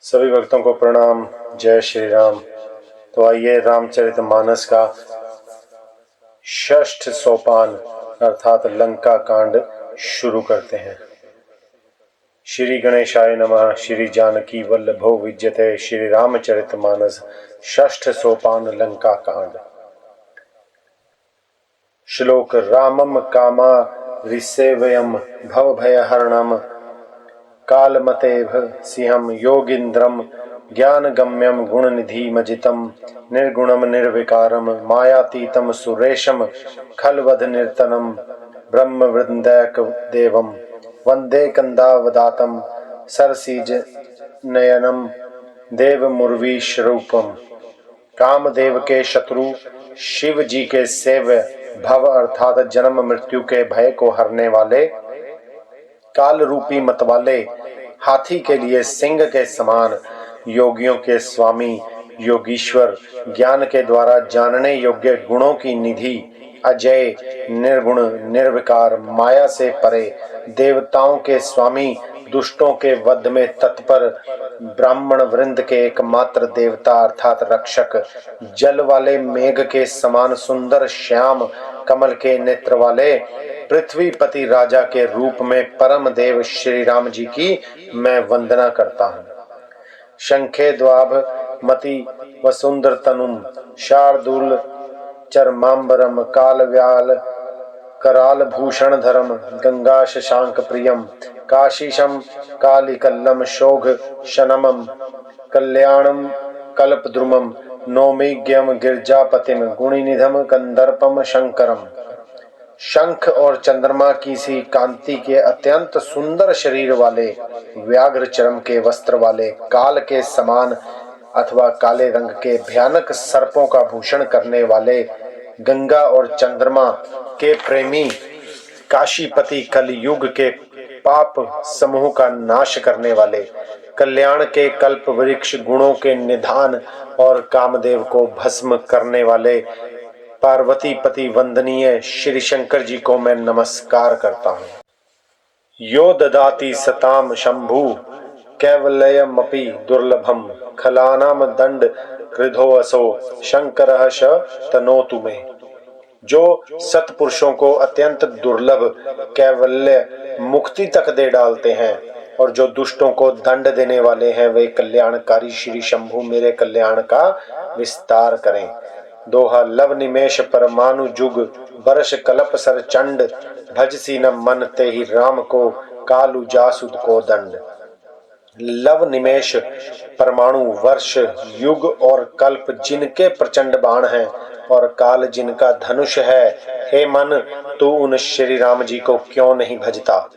सभी भक्तों को प्रणाम। जय श्री राम। तो आइए रामचरितमानस का षष्ठ सोपान अर्थात लंका कांड शुरू करते हैं। श्री गणेशाय नमः। श्री जानकी वल्लभो विद्यते। श्री रामचरितमानस षष्ठ सोपान लंका कांड। श्लोक। रामम कामा ऋषेवयम भवभयहरणम कालमतेभ सिंहम योगीन्द्रम ज्ञानगम्यम गुणनिधिमजितम निर्गुणम निर्विकारम मायातीतम सुरेशम खलवध निर्तनम ब्रह्मवृंदैक देवम वंदे कंदावदातम सरसीज नयनम देवमुर्वीश्वरूपम। कामदेव के शत्रु शिव जी के सेव्य भव अर्थात जन्म मृत्यु के भय को हरने वाले काल रूपी मतवाले हाथी के लिए सिंह के समान योगियों के स्वामी योगीश्वर ज्ञान के द्वारा जानने योग्य गुणों की निधि अजय निर्गुण निर्विकार माया से परे देवताओं के स्वामी दुष्टों के वध में तत्पर ब्राह्मण वृंद के एकमात्र देवता अर्थात रक्षक जल वाले मेघ के समान सुंदर श्याम कमल के नेत्र वाले पृथ्वीपति राजा के रूप में परम देव श्री राम जी की मैं वंदना करता हूँ। शंखे द्वाभ मति वसुंदर तनुम शार्दूल चरमांबरम काल व्याल कराल भूषण धरम गंगा शशांक प्रियम काशीशम कालिकल्लम शोघ शनमम कल्याणम कल्पद्रुमम नौमिज्ञम गिरजापतिम गुणिनिधम कंदर्पम शंकरम। शंख और चंद्रमा की सी कांति के अत्यंत सुंदर शरीर वाले व्याघ्र चरम के वस्त्र वाले काल के समान अथवा काले रंग के भयानक सर्पों का भूषण करने वाले गंगा और चंद्रमा के प्रेमी काशीपति कलयुग के पाप समूह का नाश करने वाले कल्याण के कल्प वृक्ष गुणों के निधान और कामदेव को भस्म करने वाले पार्वती पति वंदनीय श्री शंकर जी को मैं नमस्कार करता हूँ। यो ददाति सताम शंभु कैवल्यमपि दुर्लभम खलानाम दंड कृधो असो शंकरः श तनोतु मे। जो सत्पुरुषों को अत्यंत दुर्लभ कैवल्य मुक्ति तक दे डालते हैं और जो दुष्टों को दंड देने वाले हैं वे कल्याणकारी श्री शंभु मेरे कल्याण का विस्तार करें। दोहा। लव निमेश परमाणु जुग बरस कलप सर चंड भजसी न मन ते ही राम को कालु जासुद को दंड। लव निमेश परमाणु वर्ष युग और कल्प जिनके प्रचंड बाण हैं और काल जिनका धनुष है, हे मन तू उन श्री राम जी को क्यों नहीं भजता।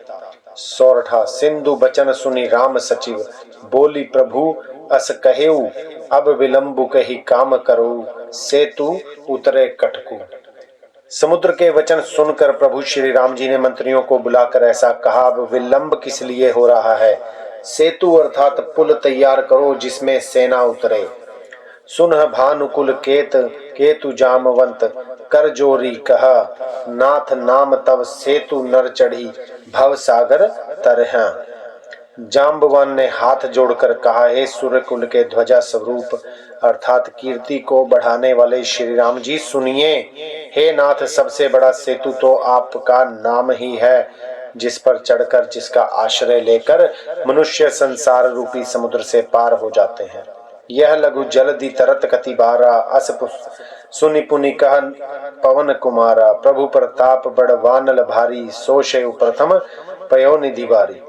सोरठा। सिंधु बचन सुनी राम सचिव बोली प्रभु अस कहेऊ अब विलंबु कही काम करो सेतु उतरे कटकू। समुद्र के वचन सुनकर प्रभु श्री राम जी ने मंत्रियों को बुलाकर ऐसा कहा, अब विलंब किस लिए हो रहा है। सेतु अर्थात पुल तैयार करो जिसमें सेना उतरे। सुनह भानुकुल केतु जामवंत कर जोरी कहा नाथ नाम तब सेतु नर चढ़ी भव सागर तरह। जाम्बवान ने हाथ जोड़कर कहा, हे सूर्यकुल के ध्वजा स्वरूप अर्थात कीर्ति को बढ़ाने वाले श्री राम जी सुनिए। हे नाथ सबसे बड़ा सेतु तो आपका नाम ही है जिस पर चढ़कर जिसका आश्रय लेकर मनुष्य संसार रूपी समुद्र से पार हो जाते हैं। यह लघु जलधि तरत कति बारा अस सुनि पुनि कह पवन कुमारा प्रभु प्रताप बड़ वानल भारी सोशे प्रथम पयो निधि बारी।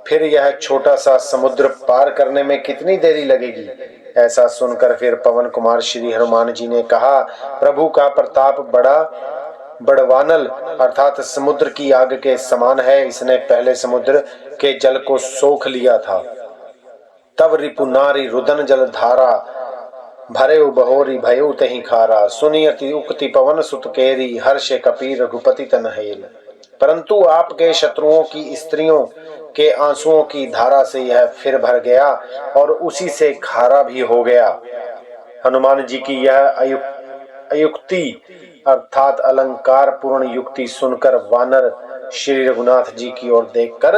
फिर यह छोटा सा समुद्र पार करने में कितनी देरी लगेगी। ऐसा सुनकर फिर पवन कुमार श्री हनुमान जी ने कहा, प्रभु का प्रताप बड़वानल अर्थात समुद्र की आग के समान है। इसने पहले समुद्र के जल को सोख लिया था। तब रिपु नारी रुदन जल धारा भरे बहोरी भयो तही खारा सुनियति उक्ति पवन सुत केरी हर्षे कपी रघुपति तनहेल। परंतु आपके शत्रुओं की स्त्रियों के आंसुओं की धारा से यह फिर भर गया और उसी से खारा भी हो गया। हनुमान जी की यह अयुक्ति अर्थात अलंकार पूर्ण युक्ति सुनकर वानर श्री रघुनाथ जी की ओर देखकर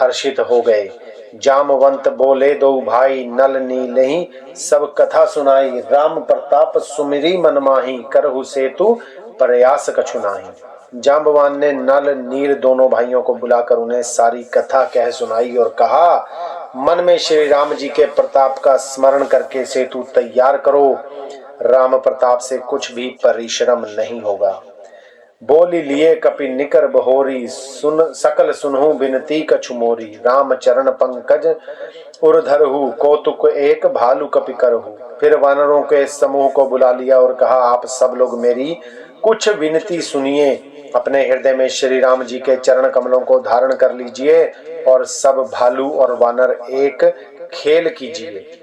हर्षित हो गए। जामवंत बोले दो भाई, नल नीलहि सब कथा सुनाई। राम प्रताप सुमिरी मन माही, करहु सेतु प्रयास कछु नाहि। जाम्बवान ने नल नील दोनों भाइयों को बुलाकर उन्हें सारी कथा कह सुनाई और कहा, मन में श्री राम जी के प्रताप का स्मरण करके सेतु तैयार करो। राम प्रताप से कुछ भी परिश्रम नहीं होगा। बोली लिए कपि निकर बहोरी, सुन सकल सुनहु बिनती कछु मोरी। राम चरण पंकज उरधरहु, कौतुक एक भालू कपि करहु। फिर वानरों के समूह को बुला लिया और कहा, आप सब लोग मेरी कुछ विनती सुनिए। अपने हृदय में श्री राम जी के चरण कमलों को धारण कर लीजिए और सब भालू और वानर एक खेल कीजिए।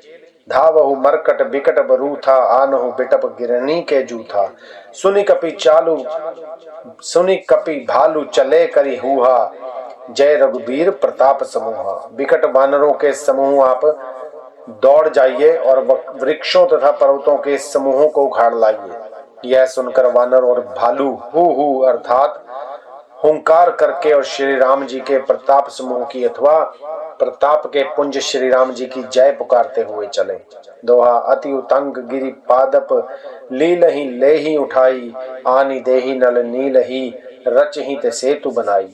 धावहु मरकट बिकट बरू था, आनहु बिटप गिरनी के जूथा। सुनि कपि भालू चले करी हुआ, जय रघुबीर प्रताप समूहा। विकट वानरों के समूह आप दौड़ जाइए और वृक्षों तथा पर्वतों के समूहों को उखाड़ लाइए। यह सुनकर वानर और भालू हु अर्थात हुंकार करके और श्री राम जी के प्रताप समूह की अथवा प्रताप के पुंज श्री राम जी की जय पुकारते हुए चले। दोहा, अति उतंग गिरि पादप, लीलहि लेहि उठाई। आनि देहि नल नीलहि, रचहि ते सेतु बनाई।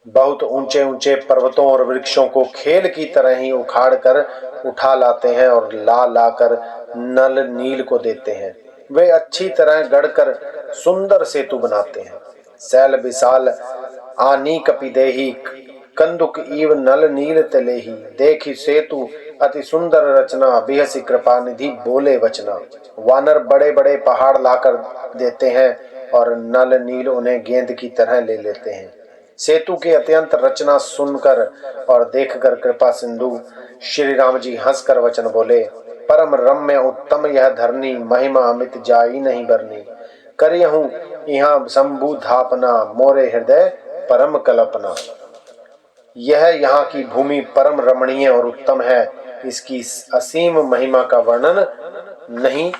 बहुत ऊंचे ऊंचे पर्वतों और वृक्षों को खेल की तरह ही उखाड़ कर उठा लाते हैं और ला कर नल नील को देते हैं। वे अच्छी तरह गढ़कर सुंदर सेतु बनाते हैं। सैल विशाल आनी कपि देहि, कंदुक ईव नल नील तलेहि। देखि सेतु अति सुंदर रचना, बिहसी कृपा निधि बोले वचना। वानर बड़े बड़े पहाड़ लाकर देते हैं और नल नील उन्हें गेंद की तरह ले लेते हैं। सेतु की अत्यंत रचना सुनकर और देखकर कृपा सिंधु श्री राम जी हंसकर वचन बोले, परम रम्य उत्तम यह धरनी, महिमा अमित जाई नहीं बरनी। करियहूँ यहाँ शंभु धापना, मोरे हृदय परम कल्पना। यह यहाँ की भूमि परम रमणीय और उत्तम है। इसकी असीम महिमा का वर्णन नहीं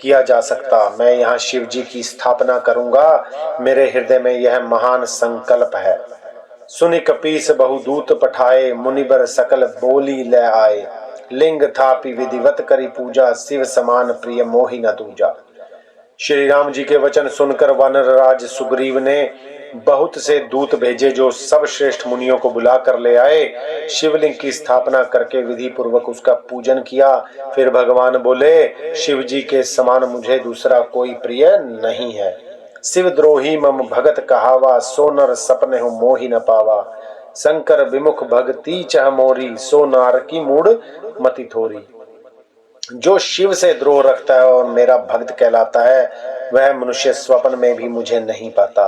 किया जा सकता। मैं यहाँ शिव जी की स्थापना करूंगा। मेरे हृदय में यह महान संकल्प है। सुनि कपीस बहुदूत पठाए, मुनिबर सकल बोली ले आए। लिंग थापि विधिवत करी पूजा, शिव समान प्रिय मोहि न दूजा। श्री राम जी के वचन सुनकर वानर राज सुग्रीव ने बहुत से दूत भेजे, जो सब श्रेष्ठ मुनियों को बुला कर ले आए। शिवलिंग की स्थापना करके विधि पूर्वक उसका पूजन किया। फिर भगवान बोले, शिव जी के समान मुझे दूसरा कोई प्रिय नहीं है। शिव द्रोही मम भगत कहावा, सो नर सपने हो मोहि न पावा। शंकर विमुख भगती चह मोरी, सो नार की मूड मति थोरी। जो शिव से द्रोह रखता है और मेरा भक्त कहलाता है, वह मनुष्य स्वप्न में भी मुझे नहीं पाता।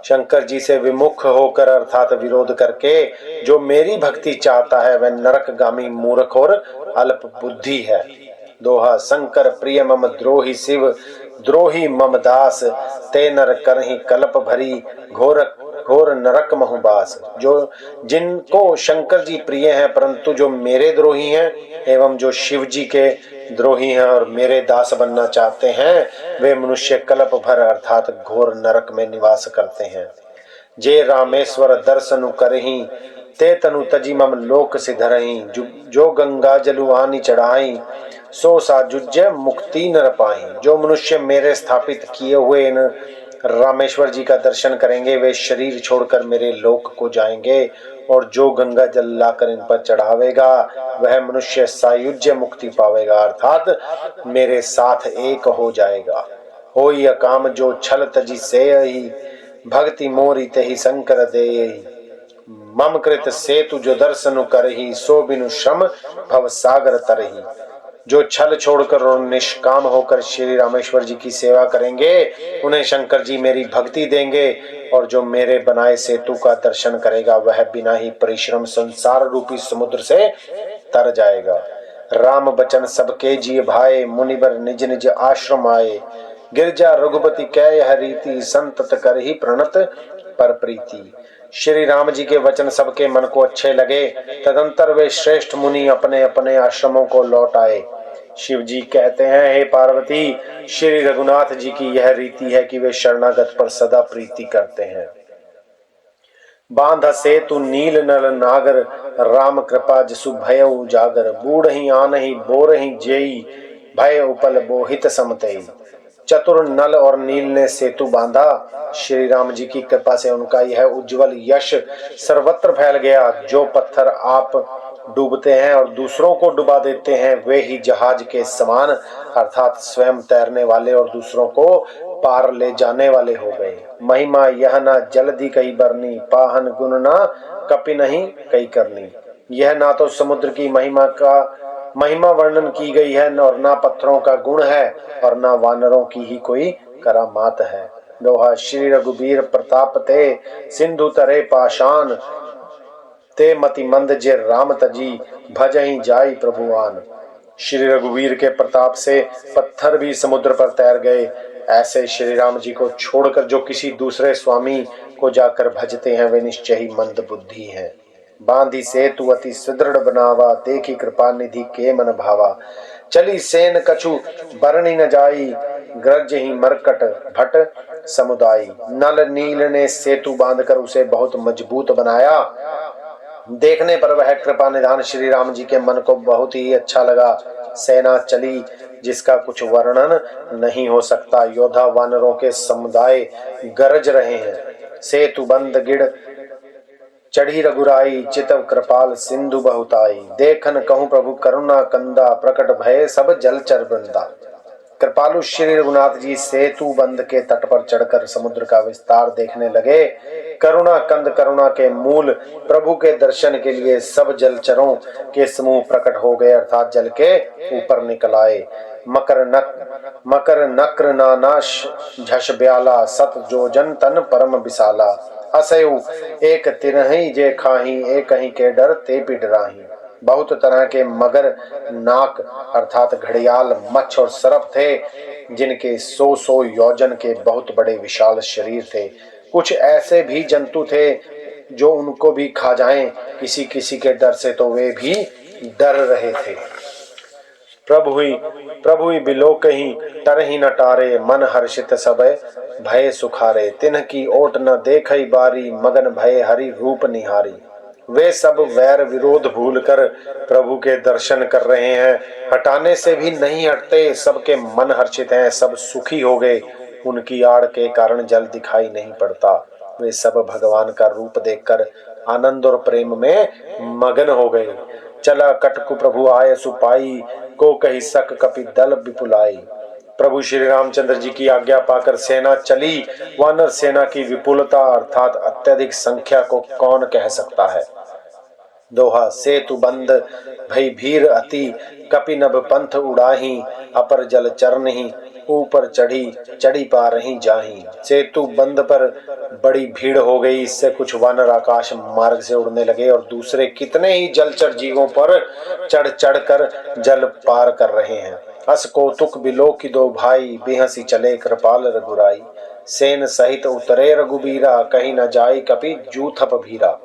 शंकर जी से विमुख होकर अर्थात विरोध करके जो मेरी भक्ति चाहता है, वह नरकगामी मूर्ख और अल्प बुद्धि है। दोहा, शंकर प्रिय मम द्रोही शिव, द्रोही मम दास। ते नर करहि कल्प भरी, घोर नरक महुबास। जो जिनको शंकर जी प्रिय हैं, परंतु जो मेरे द्रोही हैं एवं जो शिव जी के द्रोही हैं और मेरे दास बनना चाहते हैं, वे मनुष्य कल्प भर अर्थात घोर नरक में निवास करते हैं। जे रामेश्वर दर्शनु करही, ते तनु तजी मम लोक सिधरही। जो गंगा जलु आनी चढ़ाई, सो साजुज्य मुक्ति नर पाई। जो मनुष्य मेरे स्थापित किए हुए इन रामेश्वर जी का दर्शन करेंगे, वे शरीर छोड़कर मेरे लोक को जाएंगे। और जो गंगा जल लाकर इन पर चढ़ावेगा, वह मनुष्य सायुज्य मुक्ति पावेगा अर्थात मेरे साथ एक हो जाएगा। होई अकाम जो छल तजी सेयहि, भक्ति मोरी तेहि शंकर देयहि। मम कृत सेतु जो दर्शनु करही, सो बिनु श्रम भव सागर तरही। जो छल छोड़कर और निष्काम होकर श्री रामेश्वर जी की सेवा करेंगे, उन्हें शंकर जी मेरी भक्ति देंगे। और जो मेरे बनाए सेतु का दर्शन करेगा, वह बिना ही परिश्रम संसार रूपी समुद्र से तर जाएगा। राम बचन सबके जिय भाए, मुनिवर निज निज आश्रम आए। गिरजा रघुपति कै यह रीति, संतत कर ही प्रणत पर प्रीति। श्री राम जी के वचन सबके मन को अच्छे लगे। तदंतर वे श्रेष्ठ मुनि अपने अपने आश्रमों को लौट आए। शिव जी कहते हैं, हे पार्वती, श्री रघुनाथ जी की यह रीति है कि वे शरणागत पर सदा प्रीति करते हैं। बांध सेतु नील नल नागर, राम कृपा जसु भय उजागर। बूढ़ही आनहि बोरहि जेई, भय उपल बोहित समतई। चतुर नल और नील ने सेतु बांधा। श्री राम जी की कृपा से उनका यह उज्जवल यश सर्वत्र फैल गया। जो पत्थर आप डूबते हैं और दूसरों को डुबा देते हैं, वे ही जहाज के समान अर्थात स्वयं तैरने वाले और दूसरों को पार ले जाने वाले हो गए। महिमा यह न जल्दी कही बरनी, पाहन गुण न कपि नहीं कही करनी। यह ना तो समुद्र की महिमा वर्णन की गई है और ना पत्थरों का गुण है और ना वानरों की ही कोई करामात है। दोहा श्री रघुबीर प्रताप ते, सिंधु तरे पाषाण। ते मति मंद जे राम तजी, भजहि जाई प्रभुआन। श्री रघुवीर के प्रताप से पत्थर भी समुद्र पर तैर गए। ऐसे श्री राम जी को छोड़कर जो किसी दूसरे स्वामी को जाकर भजते हैं, वे निश्चय ही मंद बुद्धि हैं। बांधी सेतु अति सुदृढ़ बनावा, देखी कृपा निधि के मन भावा। चली सेन कछु बरनी न जाई, ग्रज ही मरकट भट समुदाई। नल नील ने सेतु बांधकर उसे बहुत मजबूत बनाया। देखने पर वह कृपा निधान श्री राम जी के मन को बहुत ही अच्छा लगा। सेना चली जिसका कुछ वर्णन नहीं हो सकता। योद्धा वानरों के समुदाय गरज रहे हैं। सेतु बंद गिड़ चढ़ी रघुराई, चितव कृपाल सिंधु बहुताई। देखन कहूँ प्रभु करुणा कंदा, प्रकट भय सब जलचर वृंदा। कृपालु श्री रघुनाथ जी सेतु बंध के तट पर चढ़कर समुद्र का विस्तार देखने लगे। करुणा कंद करुणा के मूल प्रभु के दर्शन के लिए सब जलचरों के समूह प्रकट हो गए अर्थात जल के ऊपर निकल आए। मकर नक्र नानाश झस ब्याला, सत जोजन तन परम विशाला। असयु एक तिरहि जे खाही, एक कहीं के डर ते पिडराही। बहुत तरह के मगर, नाक अर्थात घड़ियाल, मच्छ और सरप थे, जिनके 100 योजन के बहुत बड़े विशाल शरीर थे। कुछ ऐसे भी जंतु थे जो उनको भी खा जाएं, किसी किसी के डर से तो वे भी डर रहे थे। प्रभु ही बिलोकहि, तरहि न टारे, मन हर्षित सबे भय सुखारे। तिन्ह की ओट न देखई बारी, मगन भय हरि रूप निहारी। वे सब वैर विरोध भूलकर प्रभु के दर्शन कर रहे हैं, हटाने से भी नहीं हटते। सबके मन हर्षित हैं, सब सुखी हो गए। उनकी आड़ के कारण जल दिखाई नहीं पड़ता। वे सब भगवान का रूप देखकर आनंद और प्रेम में मगन हो गए। चला कटकु प्रभु आय सुपाई, को कही सक कपि दल विपुलाई। प्रभु श्री रामचंद्र जी की आज्ञा पाकर सेना चली। वानर सेना की विपुलता अर्थात अत्यधिक संख्या को कौन कह सकता है। दोहा सेतु बंद भई भीर अति, कपि नभ पंथ उड़ाही। अपर जल चरनहि, ऊपर चढ़ी पा रही जाही। सेतु बंद पर बड़ी भीड़ हो गई। इससे कुछ वानर आकाश मार्ग से उड़ने लगे और दूसरे कितने ही जलचर जीवों पर चढ़ चढ़ कर जल पार कर रहे हैं। अस कौतुक बिलो की दो भाई, बेहसी चले कृपाल रघुराई। सेन सहित उतरे रघुबीरा, कहीं न जाई कपि जूथप भीरा।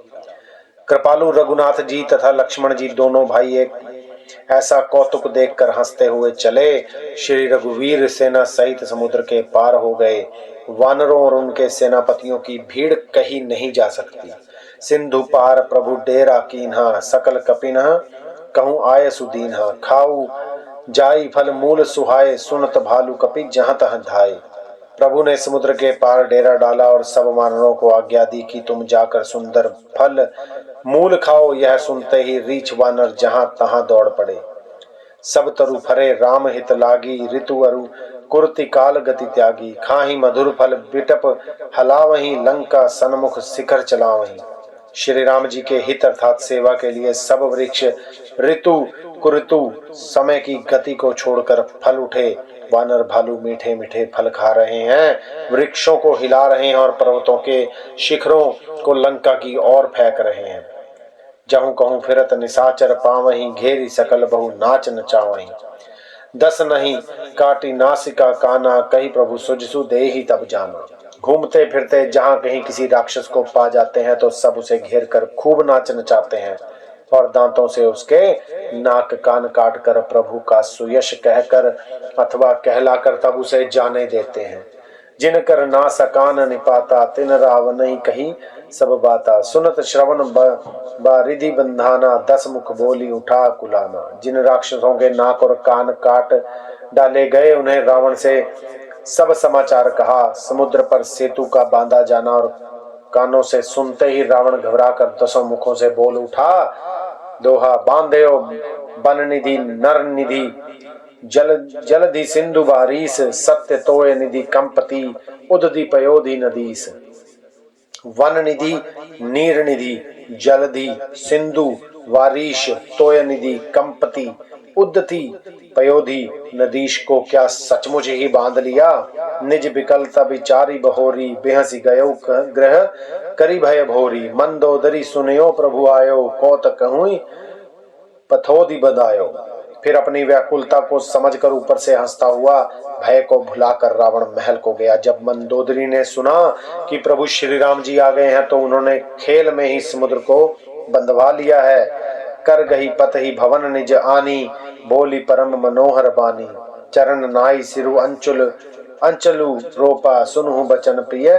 कृपालु रघुनाथ जी तथा लक्ष्मण जी दोनों भाई एक ऐसा कौतुक देखकर हंसते हुए चले। श्री रघुवीर सेना सहित समुद्र के पार हो गए। वानरों और उनके सेनापतियों की भीड़ कही नहीं जा सकती। सिंधु पार प्रभु डेरा कीन्हा, सकल कपिनहा कहूँ आय सुदीन्हा। खाऊ जाई फल मूल सुहाए, सुनत भालू कपि जहाँ तहाँ धाए। प्रभु ने समुद्र के पार डेरा डाला और सब वानरों को आज्ञा दी कि तुम जाकर सुंदर फल मूल खाओ। यह सुनते ही रीछ वानर जहां तहां दौड़ पड़े। सब तरु फरे राम हित लागी, ऋतु अरु कुर्ति काल गति त्यागी। खाही मधुर फल बिटप हलावही, लंका सन्मुख शिखर चलावही। श्री राम जी के हित अर्थात सेवा के लिए सब वृक्ष ऋतु कुऋतु समय की गति को छोड़कर फल उठे। वानर भालू मीठे मीठे फल खा रहे हैं, वृक्षों को हिला रहे हैं और पर्वतों के शिखरों को लंका की ओर फेंक रहे हैं। जहूं कहूं फिरत निशाचर पावहीं, घेरी सकल बहु नाच नचावहीं। दस नहीं काटी नासिका काना, कही प्रभु सुजसु देहि तब जाना। घूमते फिरते जहां कहीं किसी राक्षस को पा जाते हैं तो सब उसे घेर कर खूब नाच नचाते हैं और दांतों से उसके नाक कान काट कर प्रभु का सुयश कहकर अथवा कहलाकर तब उसे जाने देते हैं। जिन कर ना सकान निपाता, तिन राव नहीं कही सब बाता सुनत श्रवण बारिधि बंधाना 10 मुख बोली उठा कुलाना। जिन राक्षसों के नाक और कान काट डाले गए उन्हें रावण से सब समाचार कहा। समुद्र पर सेतु का बांधा जाना और कानों से सुनते ही रावण घबराकर 10 मुखों से बोल उठा। दोहा बांधे बन निधि नर निधि जलधि सिंधु बारीस सत्य तोय निधि कंपति उदधि पयोधि नदीस। वन निधि नीर निधि जलधि सिंधु वारीश तोय निधि कंपति उद्धति पयोधि नदीश को क्या सचमुच ही बांध लिया। निज विकलता विचारी बहोरी बेहसी गयो ग्रह करी भय भोरी। मंदोदरी सुनयो प्रभु आयो कौत कहूँ पथोदि बदायो। फिर अपनी व्याकुलता को समझकर ऊपर से हंसता हुआ भय को भुलाकर रावण महल को गया। जब मंदोदरी ने सुना कि प्रभु श्री राम जी आ गए हैं तो उन्होंने खेल में ही समुद्र को बंधवा लिया है। कर गही पत ही भवन निज आनी बोली परम मनोहर बानी। चरण नाई सिरु अंचलु रोपा सुनहु बचन प्रिय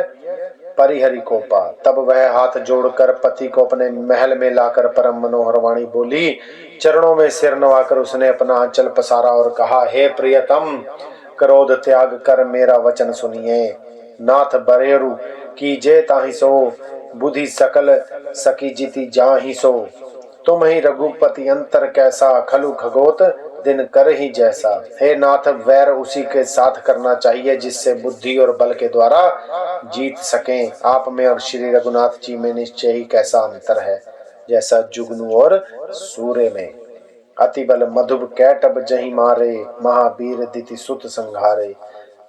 परिहरि को पा। तब वह हाथ जोड़कर पति को अपने महल में लाकर परम मनोहर वाणी बोली। चरणों में सिर नवाकर उसने अपना आंचल पसारा और कहा, हे प्रियतम क्रोध त्याग कर मेरा वचन सुनिए। नाथ बरेरु कीजे ताहि सो बुद्धि सकल सकी जीति जाहि सो। तुम ही रघुपति अंतर कैसा खलु खगोत दिन कर ही जैसा। हे नाथ वैर उसी के साथ करना चाहिए जिससे बुद्धि और बल के द्वारा जीत सकें। आप में और श्री रघुनाथ जी में निश्चय ही कैसा अंतर है जैसा जुगनू और सूर्य में। अति बल मधुब कैटब जही मारे महावीर दिति सुत संघारे।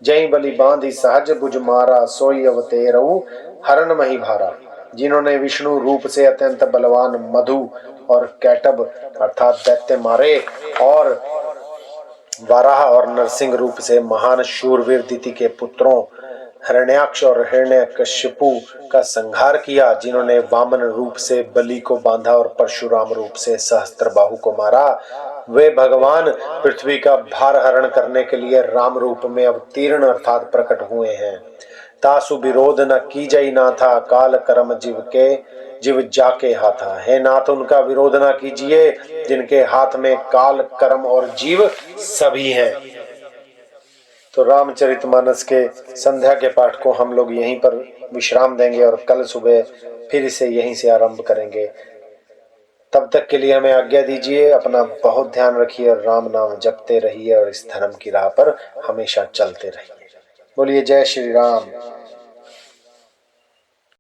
जही बलि बांधी सहज भुज मारा सोई अवतेरऊ हरण मही भारा। जिन्होंने विष्णु रूप से अत्यंत बलवान मधु और कैटब अर्थात दैत्य मारे और वाराह और नरसिंह रूप से महान शूरवीर दिति के पुत्रों हिरण्याक्ष और हिरण्यकशिपु का संहार किया। जिन्होंने वामन रूप से बलि को बांधा और परशुराम रूप से सहस्त्रबाहु को मारा। वे भगवान पृथ्वी का भार हरण करने के लिए राम रूप में अवतीर्ण अर्थात प्रकट हुए हैं। तासु विरोध न कीजई नाथा काल कर्म जीव जाके हाथा। हे नाथ उनका विरोध ना कीजिए जिनके हाथ में काल कर्म और जीव सभी हैं। तो रामचरितमानस के संध्या के पाठ को हम लोग यहीं पर विश्राम देंगे और कल सुबह फिर इसे यहीं से आरंभ करेंगे। तब तक के लिए हमें आज्ञा दीजिए। अपना बहुत ध्यान रखिए और राम नाम जपते रहिए और इस धर्म की राह पर हमेशा चलते रहिए। बोलिए जय श्री राम।